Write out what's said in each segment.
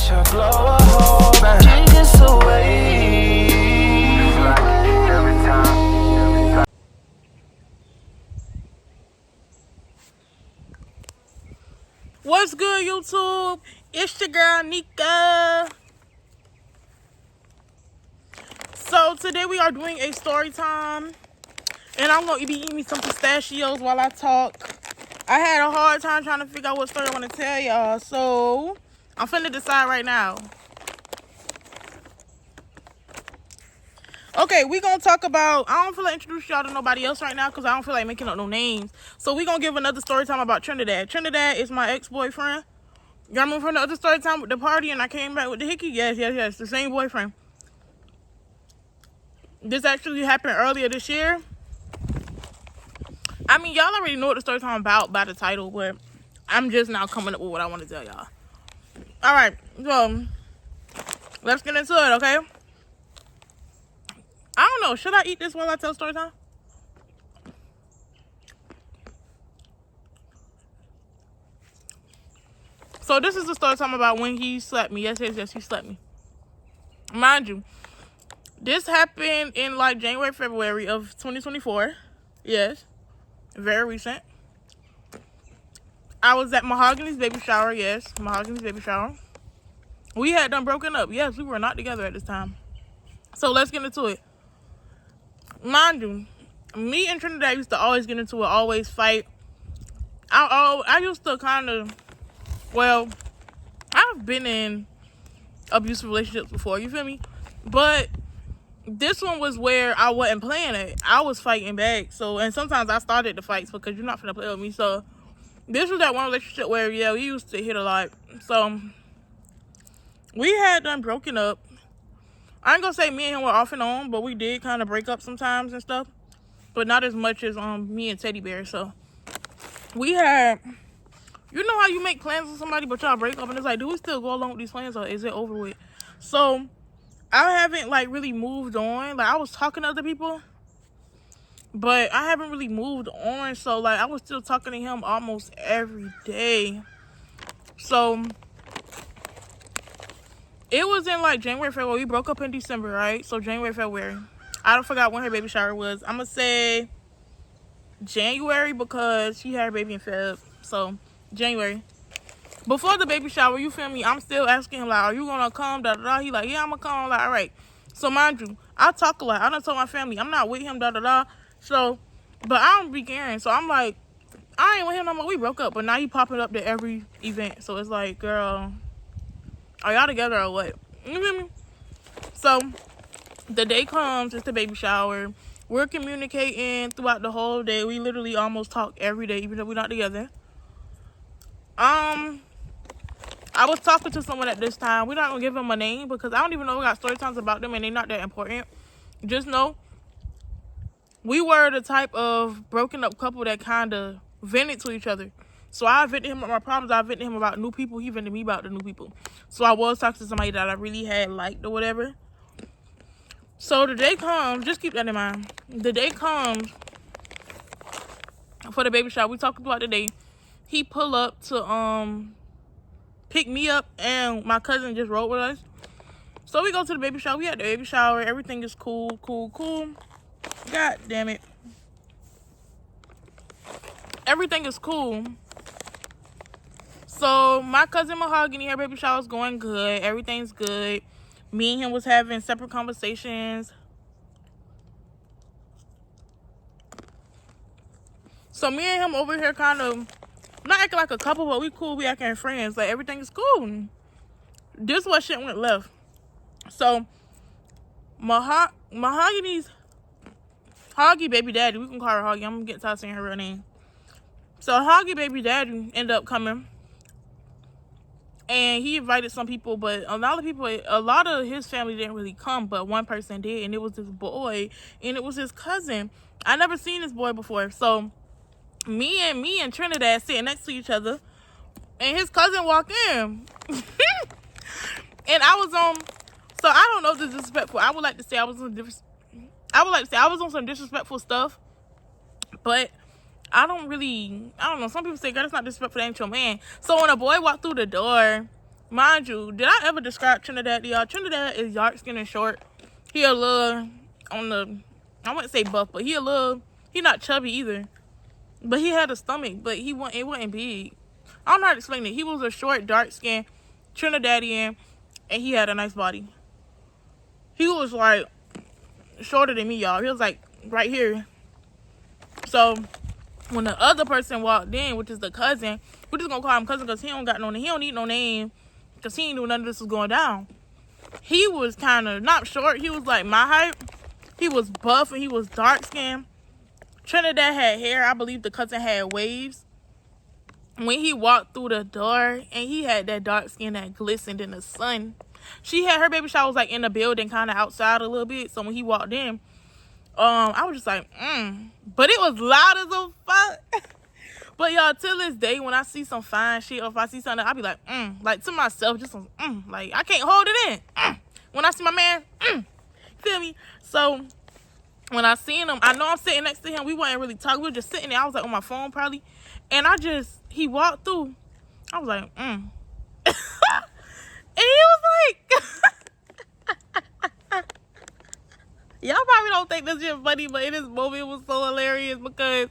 your glow a hole and take us away. Every time. What's good, YouTube? It's your girl, Nika. So today we are doing a story time, and I'm going to be eating me some pistachios while I talk. I had a hard time trying to figure out what story I want to tell y'all, so I'm finna decide right now. Okay, we gonna talk about, I don't feel like introducing y'all to nobody else right now because I don't feel like making up no names. So we gonna give another story time about Trinidad. Trinidad is my ex-boyfriend. Y'all remember from the other story time with the party and I came back with the hickey? Yes. The same boyfriend. This actually happened earlier this year. I mean, y'all already know what the story time about by the title, but I'm just now coming up with what I want to tell y'all. Alright, so let's get into it, okay? I don't know. Should I eat this while I tell story time? So this is the story time about when he slapped me. Yes, he slapped me. Mind you, this happened in like January, February of 2024. Yes, very recent. I was at Mahogany's baby shower. Yes, Mahogany's baby shower. We had done broken up. Yes, we were not together at this time. So let's get into it. Mind you, me and Trinidad used to always get into it, always fight. I used to kind of, well, I've been in abusive relationships before, you feel me? But this one was where I wasn't playing it. I was fighting back. So, and sometimes I started the fights because you're not finna play with me. So, this was that one relationship where, yeah, we used to hit a lot. So, we had done broken up. I ain't gonna say me and him were off and on, but we did kind of break up sometimes and stuff. But not as much as me and Teddy Bear. So, we had, you know how you make plans with somebody, but y'all break up and it's like, do we still go along with these plans or is it over with? So, I haven't like really moved on. Like, I was talking to other people, but I haven't really moved on. So, like, I was still talking to him almost every day. So, it was in like January, February. We broke up in December, right? So, January, February. I don't forgot when her baby shower was. I'm gonna say January because she had her baby in Feb. So, January. Before the baby shower, you feel me? I'm still asking him, like, are you gonna come? Da da da. He like, yeah, I'm gonna come. I'm like, all right. So, mind you, I talk a lot. I done told my family, I'm not with him, da da da. So, but I don't be caring. So, I'm like, I ain't with him no more. We broke up. But now he popping up to every event. So, it's like, girl, are y'all together or what? You feel me? So, the day comes, it's the baby shower. We're communicating throughout the whole day. We literally almost talk every day, even though we're not together. I was talking to someone at this time. We're not gonna give them a name because I don't even know we got story times about them and they're not that important. Just know we were the type of broken up couple that kind of vented to each other. So I vented him about my problems. I vented him about new people. He vented me about the new people. So I was talking to somebody that I really had liked or whatever. So the day comes, just keep that in mind. The day comes for the baby shower. We talking about the day. He pull up to pick me up and my cousin just rode with us. So we go to the baby shower. We had the baby shower. Everything is cool. God damn it. Everything is cool. So my cousin Mahogany, her baby shower is going good. Everything's good. Me and him was having separate conversations. So me and him over here kind of not acting like a couple, but we cool. We acting friends. Like, everything is cool. This what shit went left. So Mahogany's Hoggy baby daddy, we can call her Hoggy. I'm gonna get tired of saying her real name. So Hoggy baby daddy ended up coming. And he invited some people, but a lot of his family didn't really come, but one person did, and it was this boy, and it was his cousin. I never seen this boy before. So me and Trinidad sitting next to each other, and his cousin walked in. And I was on, so I don't know if this is disrespectful. I would like to say I was on some disrespectful stuff, but I don't know. Some people say, girl, that's not disrespectful, that ain't your man. So when a boy walked through the door, Mind you, did I ever describe Trinidad to y'all? Trinidad is dark skin and short. He a little on the, I wouldn't say buff, but he not chubby either. But he had a stomach, but it wasn't big. I don't know how to explain it. He was a short, dark skin Trinidadian, and he had a nice body. He was like shorter than me, y'all. He was like right here. So when the other person walked in, which is the cousin, we're just gonna call him cousin because he don't need no name because he didn't know none of this was going down. He was kind of not short. He was like my height. He was buff and he was dark skinned. Trinidad had hair. I believe the cousin had waves. When he walked through the door and he had that dark skin that glistened in the sun. She had her baby shower was like in the building, kind of outside a little bit. So when he walked in, I was just like, But it was loud as a fuck. But y'all, till this day, when I see some fine shit or if I see something, I be like, like to myself, just some, like I can't hold it in. When I see my man, feel me? So when I seen him, I know I'm sitting next to him. We wasn't really talking. We were just sitting there. I was like on my phone probably. And he walked through. I was like, And he was like, y'all probably don't think this shit funny, but in this moment, it was so hilarious because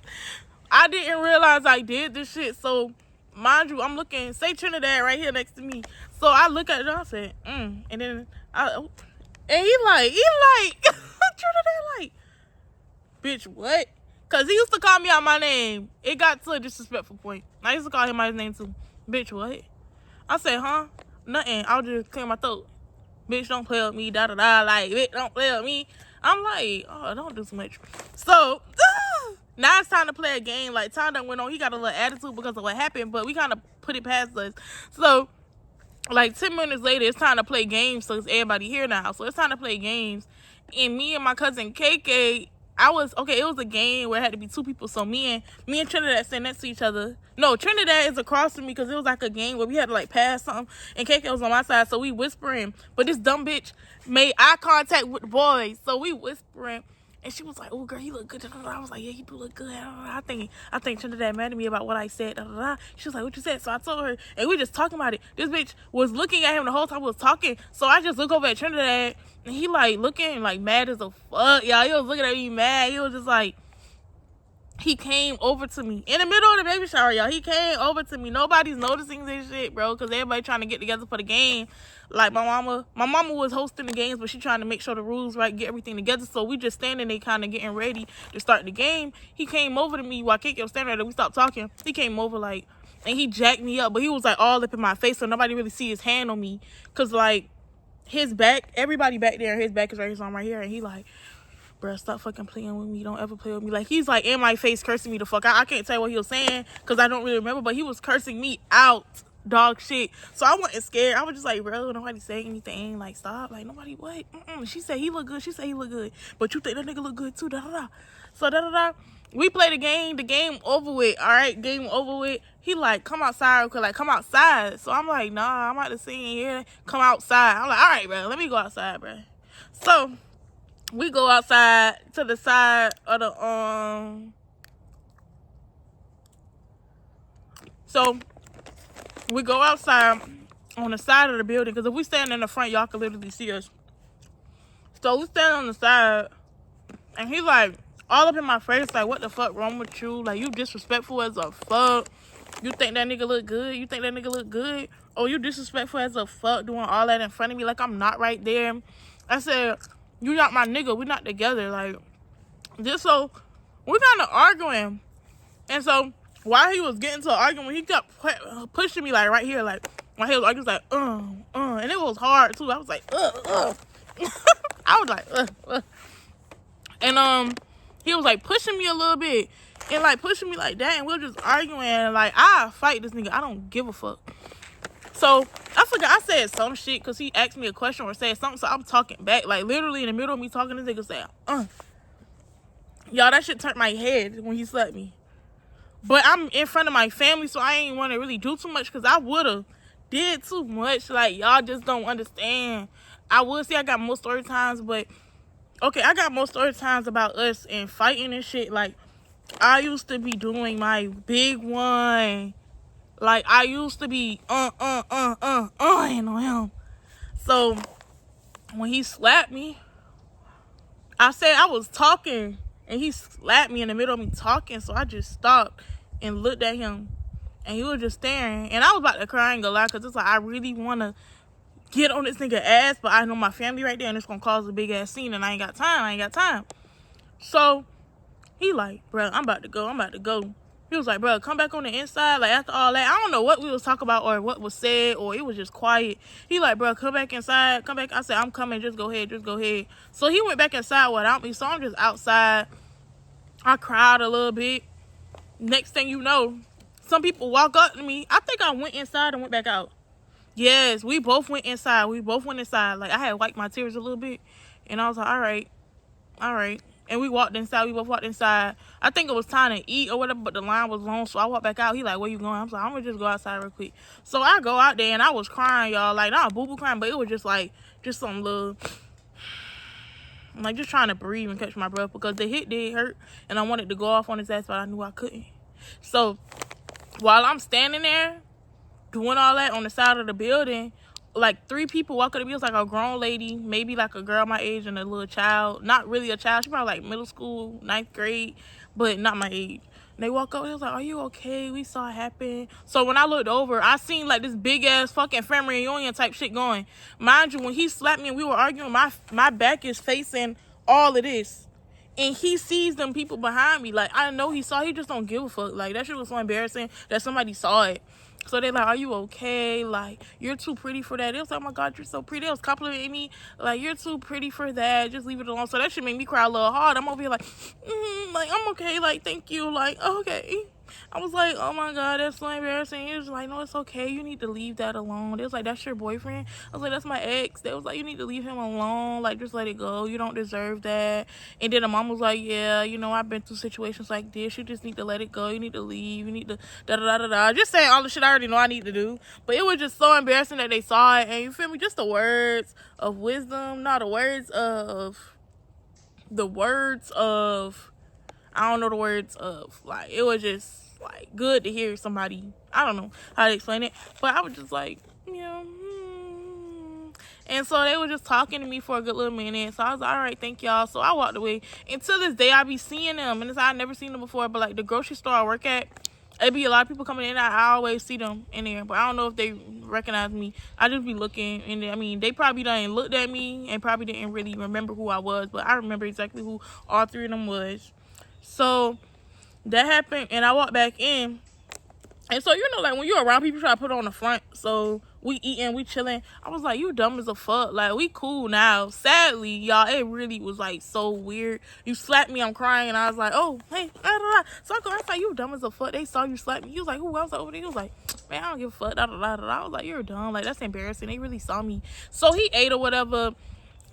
I didn't realize I did this shit. So, mind you, I'm looking, say Trinidad right here next to me. So I look at it and I said, And then, and he like, Trinidad like, bitch, what? Because he used to call me out my name. It got to a disrespectful point. I used to call him by his name too. Bitch, what? I said, huh? Nothing. I'll just clear my throat. Bitch, don't play with me. Da-da-da. Like, bitch, don't play with me. I'm like, oh, don't do so much. So, now it's time to play a game. Like, time that went on. He got a little attitude because of what happened. But we kind of put it past us. So, like 10 minutes later, it's time to play games. So, it's everybody here now. So, it's time to play games. And me and my cousin KK, it was a game where it had to be two people. So me and Trinidad sat next to each other. No, Trinidad is across from me because it was like a game where we had to like pass something. And KK was on my side, so we whispering. But this dumb bitch made eye contact with the boys. So we whispering. And she was like, oh, girl, you look good. I was like, yeah, you do look good. I think Trinidad mad at me about what I said. She was like, what you said? So I told her, and we just talking about it. This bitch was looking at him the whole time we was talking. So I just look over at Trinidad, and he like looking like mad as a fuck. Y'all, he was looking at me mad. He was just like, he came over to me in the middle of the baby shower, y'all. He came over to me. Nobody's noticing this shit, bro, because everybody trying to get together for the game. Like my mama was hosting the games, but she trying to make sure the rules right, get everything together. So we just standing there kind of getting ready to start the game. He came over to me while KK was standing there. We stopped talking. He came over like, and he jacked me up, but he was like all up in my face, so nobody really see his hand on me. Cause like his back, everybody back there, his back is right here, so I'm right here, and he like, bruh, stop fucking playing with me. Don't ever play with me. Like, he's like in my face cursing me the fuck out. I can't tell you what he was saying because I don't really remember, but he was cursing me out, dog shit. So I wasn't scared. I was just like, bro, nobody saying anything. Like, stop. Like, nobody, what? She said he look good. She said he look good. But you think that nigga look good too. Da-da-da. So, da-da-da. We play the game. The game over with. All right, game over with. He like, come outside. Like, come outside. So I'm like, nah, I'm about to sit in here. Come outside. I'm like, all right, bro. Let me go outside, bro. So we go outside to the side of the So we go outside on the side of the building because if we stand in the front, y'all can literally see us. So we stand on the side, and he like all up in my face, like, what the fuck wrong with you? Like, you disrespectful as a fuck. You think that nigga look good? You think that nigga look good? Oh, you disrespectful as a fuck doing all that in front of me like I'm not right there. I said, you not my nigga. We're not together. Like, just so we kind of arguing. And so while he was getting to an argument, he kept pushing me like right here, like my head was arguing, like and it was hard too. I was like I was like and he was like pushing me a little bit and like pushing me like that, and we were just arguing. Like, I fight this nigga. I don't give a fuck. So I forgot I said some shit because he asked me a question or said something, so I'm talking back. Like, literally in the middle of me talking, this nigga said, Y'all, that shit turned my head when he slapped me. But I'm in front of my family, so I ain't want to really do too much because I would have did too much. Like, y'all just don't understand. I would say I got more story times, but okay, I got more story times about us and fighting and shit. Like, I used to be doing my big one Like, I used to be on him. So when he slapped me, I said I was talking, and he slapped me in the middle of me talking. So I just stopped and looked at him, and he was just staring. And I was about to cry, and go lie, because it's like, I really want to get on this nigga ass, but I know my family right there, and it's gonna cause a big ass scene, and I ain't got time. So he like, bro, I'm about to go. He was like, bro, come back on the inside. Like, after all that, I don't know what we was talking about or what was said, or it was just quiet. He like, bro, come back inside. Come back. I said, I'm coming. Just go ahead. So he went back inside without me. So I'm just outside. I cried a little bit. Next thing you know, some people walk up to me. I think I went inside and went back out. Yes, we both went inside. Like, I had wiped my tears a little bit, and I was like, all right. And we both walked inside. I think it was time to eat or whatever, but the line was long, so I walked back out. He like, where you going? I was like, I'm gonna just go outside real quick. So I go out there, and I was crying, y'all. Like, not boo-boo crying, but it was just like, just some little, like, just trying to breathe and catch my breath, because the hit did hurt, and I wanted to go off on his ass, but I knew I couldn't. So while I'm standing there doing all that on the side of the building, like, 3 people walk up to me. It was like a grown lady, maybe like a girl my age, and a little child. Not really a child. She probably like middle school, 9th grade, but not my age. And they walk up. They was like, are you okay? We saw it happen. So when I looked over, I seen like this big ass fucking family reunion type shit going. Mind you, when he slapped me and we were arguing, my back is facing all of this. And he sees them people behind me. Like, I know he saw. He just don't give a fuck. Like, that shit was so embarrassing that somebody saw it. So they're like, are you okay? Like, you're too pretty for that. It was like, oh my God, you're so pretty. They was complimenting me. Like, you're too pretty for that. Just leave it alone. So that shit made me cry a little hard. I'm over here like, like, I'm okay. Like, thank you. Like, okay. I was like, oh my God, that's so embarrassing. He was like, no, it's okay. You need to leave that alone. They was like, that's your boyfriend? I was like, that's my ex. They was like, you need to leave him alone. Like, just let it go. You don't deserve that. And then the mom was like, yeah, you know, I've been through situations like this. You just need to let it go. You need to leave. You need to da-da-da-da-da. Just saying all the shit I already know I need to do. But it was just so embarrassing that they saw it. And you feel me? Just the words of wisdom. Not the words of... I don't know the words of. Like, it was just... like, good to hear somebody, I don't know how to explain it, but I was just like, yeah. And so they were just talking to me for a good little minute. So I was like, all right, thank y'all. So I walked away. And to this day, I be seeing them. And I've never seen them before, but like the grocery store I work at, it be a lot of people coming in. I always see them in there, but I don't know if they recognize me. I just be looking, and I mean, they probably done looked at me and probably didn't really remember who I was, but I remember exactly who all 3 of them was. So that happened, and I walked back in. And so, you know, like, when you're around people, try to put on the front. So we eating, we chilling. I was like, you dumb as a fuck. Like, we cool now. Sadly, y'all, it really was like so weird. You slapped me, I'm crying, and I was like, oh, hey, da, da, da. So I was like, you dumb as a fuck. They saw you slap me. He was like, who else over there? He was like, man, I don't give a fuck. Da, da, da, da. I was like, you're dumb. Like, that's embarrassing. They really saw me. So he ate or whatever.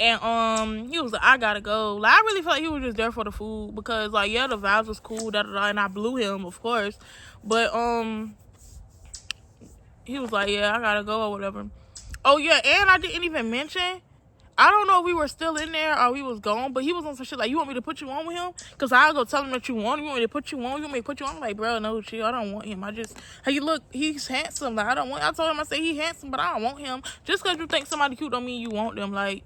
And he was like, I gotta go. Like, I really felt like he was just there for the food, because like, yeah, the vibes was cool, da da da, and I blew him, of course. But he was like, yeah, I gotta go or whatever. Oh yeah, and I didn't even mention, I don't know if we were still in there or we was gone, but he was on some shit like, you want me to put you on with him? Because I'll go tell him that you want me to put you on. You want me to put you on? I'm like, bro, no, chill. I don't want him. I just, hey, look, he's handsome. Like, I told him, I said, he handsome, but I don't want him. Just because you think somebody cute don't mean you want them. Like,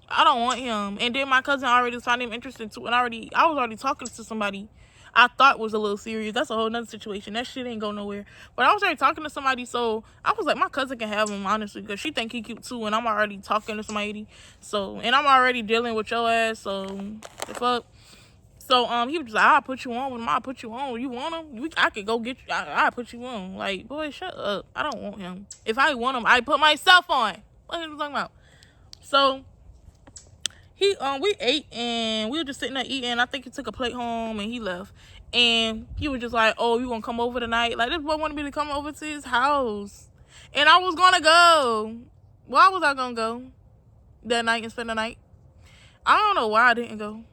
I don't want him. And then my cousin already found him interesting too. And I was already talking to somebody I thought was a little serious. That's a whole nother situation. That shit ain't go nowhere. But I was already talking to somebody, so I was like, my cousin can have him, honestly, because she think he cute too. And I'm already talking to somebody. So, and I'm already dealing with your ass. So, the fuck. So, he was just like, I'll put you on with him. I'll put you on. You want him? I could go get you. I'll put you on. Like, boy, shut up. I don't want him. If I want him, I put myself on. What are you talking about? So, we ate, and we were just sitting there eating. I think he took a plate home and he left. And he was just like, oh, you gonna come over tonight? Like, this boy wanted me to come over to his house. And I was gonna go. Why was I gonna go that night and spend the night? I don't know why I didn't go.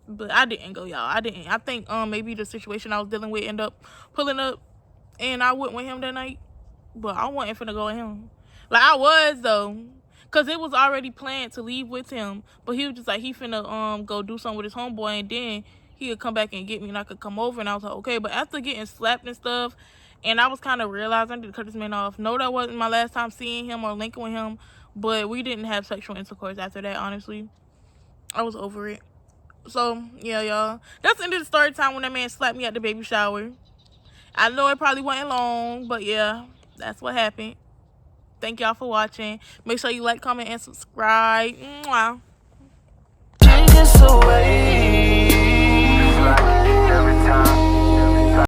But I didn't go, y'all. I didn't. I think maybe the situation I was dealing with ended up pulling up, and I went with him that night. But I wasn't finna go with him. Like, I was, though. Because it was already planned to leave with him. But he was just like, he finna go do something with his homeboy. And then he would come back and get me, and I could come over. And I was like, okay. But after getting slapped and stuff, And I was kind of realizing I need to cut this man off. No, that wasn't my last time seeing him or linking with him, but we didn't have sexual intercourse after that, honestly. I was over it. So, yeah, y'all. That's the end of the story time when that man slapped me at the baby shower. I know it probably wasn't long, but yeah, that's what happened. Thank y'all for watching. Make sure you like, comment, and subscribe. Mwah. Take us away.